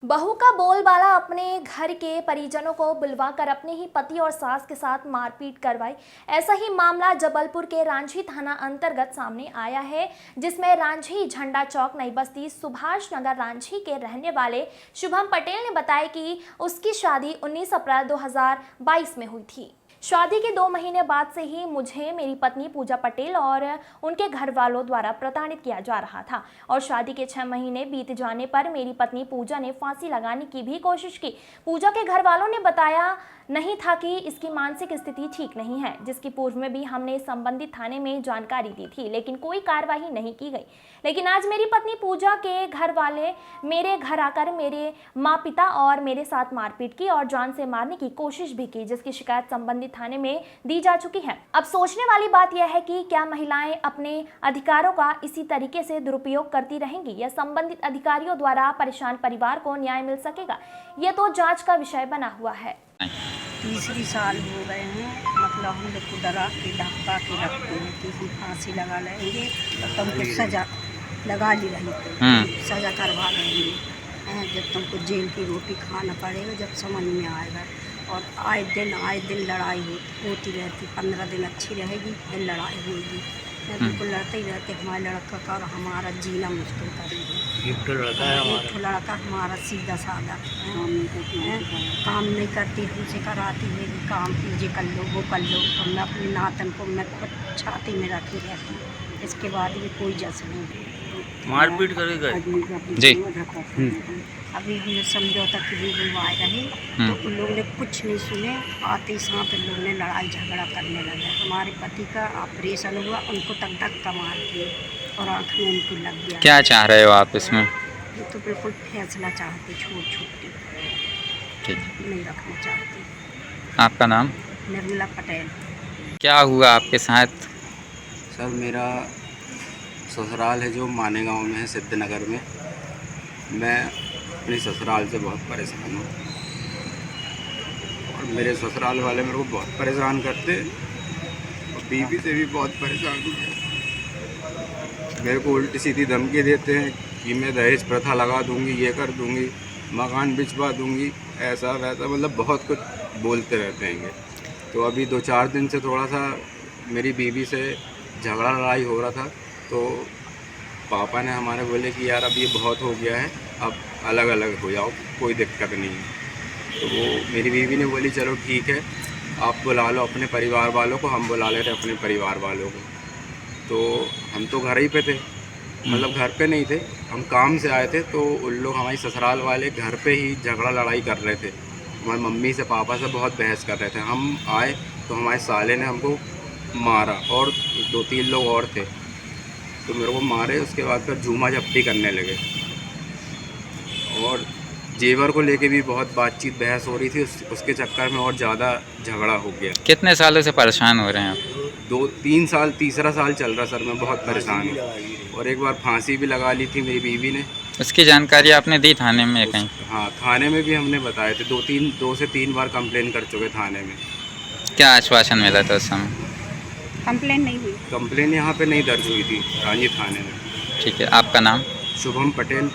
बहू का बोलबाला अपने घर के परिजनों को बुलवाकर अपने ही पति और सास के साथ मारपीट करवाई। ऐसा ही मामला जबलपुर के रांझी थाना अंतर्गत सामने आया है, जिसमें रांझी झंडा चौक नई बस्ती सुभाष नगर रांझी के रहने वाले शुभम पटेल ने बताया कि उसकी शादी 19 अप्रैल 2022 में हुई थी। शादी के 2 महीने बाद से ही मुझे मेरी पत्नी पूजा पटेल और उनके घर वालों द्वारा प्रताड़ित किया जा रहा था और शादी के 6 महीने बीत जाने पर मेरी पत्नी पूजा ने फांसी लगाने की भी कोशिश की। पूजा के घर वालों ने बताया नहीं था कि इसकी मानसिक स्थिति ठीक नहीं है, जिसकी पूर्व में भी हमने संबंधित थाने में जानकारी दी थी, लेकिन कोई कार्रवाई नहीं की गई। लेकिन आज मेरी पत्नी पूजा के घर वाले मेरे घर आकर मेरे माँ पिता और मेरे साथ मारपीट की और जान से मारने की कोशिश भी की, जिसकी शिकायत संबंधित थाने में दी जा चुकी है। अब सोचने वाली बात यह है कि क्या महिलाएं अपने अधिकारों का इसी तरीके से दुरुपयोग करती रहेंगी या संबंधित अधिकारियों द्वारा परेशान परिवार को न्याय मिल सकेगा? ये तो जांच का विषय बना हुआ है। तीसरी साल हो गए हैं, मतलब हम लोग को डरा के धक्का के रखते हैं कि हम फांसी लगा लेंगे तो तुमको सज़ा लगा ली रही, सज़ा करवा लेंगे, जब तुमको जेल की रोटी खाना पड़ेगा जब समझ में आएगा। और आए दिन लड़ाई होती रहती, 15 दिन अच्छी रहेगी फिर लड़ाई होगी, बिल्कुल लड़ते ही रहते। हमारे लड़का का और हमारा जीना मुश्किल करेंगे। एक तो लड़का हमारा सीधा साधा काम नहीं करती, हमसे कराती है कि काम कीजिए, कर लो वो कर लो। और मैं अपने नातन को मैं खुद छाती में रखी रहती हूँ, इसके बाद भी कोई जस नहीं। मारपीट करेगा जी। अभी हमने समझौता के लिए बुलवाए रहे तो उन लोगों ने कुछ नहीं सुने, आते ही साथ उन लोगों ने लड़ाई झगड़ा करने लगे। हमारे पति का ऑपरेशन हुआ, उनको तक धक्का मार दिए और आँख में उनको लग गया। क्या चाह रहे हो आप इसमें? ये तो बिल्कुल फैसला चाहते, छुट्टी ठीक, नहीं रखना चाहती। आपका नाम? निर्मला पटेल। क्या हुआ आपके साथ? सर, मेरा ससुराल है जो माने गांव में है, सिद्धनगर में। मैं अपनी ससुराल से बहुत परेशान हूँ और मेरे ससुराल वाले मेरे को बहुत परेशान करते और बीवी से भी बहुत परेशान हूँ। मेरे को उल्टी सीधी धमकी देते हैं कि मैं दहेज प्रथा लगा दूँगी, ये कर दूँगी, मकान बिचवा दूँगी, ऐसा वैसा, मतलब बहुत कुछ बोलते रहते हैं। तो अभी 2-4 दिन से थोड़ा सा मेरी बीवी से झगड़ा लड़ाई हो रहा था, तो पापा ने हमारे बोले कि यार अब ये बहुत हो गया है, अब अलग अलग हो जाओ, कोई दिक्कत नहीं है। तो वो मेरी बीवी ने बोली चलो ठीक है, आप बुला लो अपने परिवार वालों को, हम बुला ले रहे अपने परिवार वालों को। तो हम तो घर ही पे थे, मतलब घर पे नहीं थे, हम काम से आए थे। तो उन लोग हमारी ससुराल वाले घर पे ही झगड़ा लड़ाई कर रहे थे, हमारी मम्मी से पापा से बहुत बहस कर रहे थे। हम आए तो हमारे साले ने हमको मारा और 2-3 लोग और थे, तो मेरे को मारे। उसके बाद फिर झूमा झपटी करने लगे और जेवर को लेके भी बहुत बातचीत बहस हो रही थी। उसके चक्कर में और ज़्यादा झगड़ा हो गया। कितने सालों से परेशान हो रहे हैं आप? 2-3 साल, तीसरा साल चल रहा सर, मैं बहुत परेशान हूँ। और एक बार फांसी भी लगा ली थी मेरी बीवी ने। उसकी जानकारी आपने दी थाने में कहीं? हाँ, थाने में भी हमने बताए थे, 2 से 3 बार कंप्लेन कर चुके थाने में। क्या आश्वासन मिला था उस समय? कंप्लेन नहीं हुई। कंप्लेन यहाँ पे नहीं दर्ज हुई थी रांझी थाने में। ठीक है, आपका नाम? शुभम पटेल।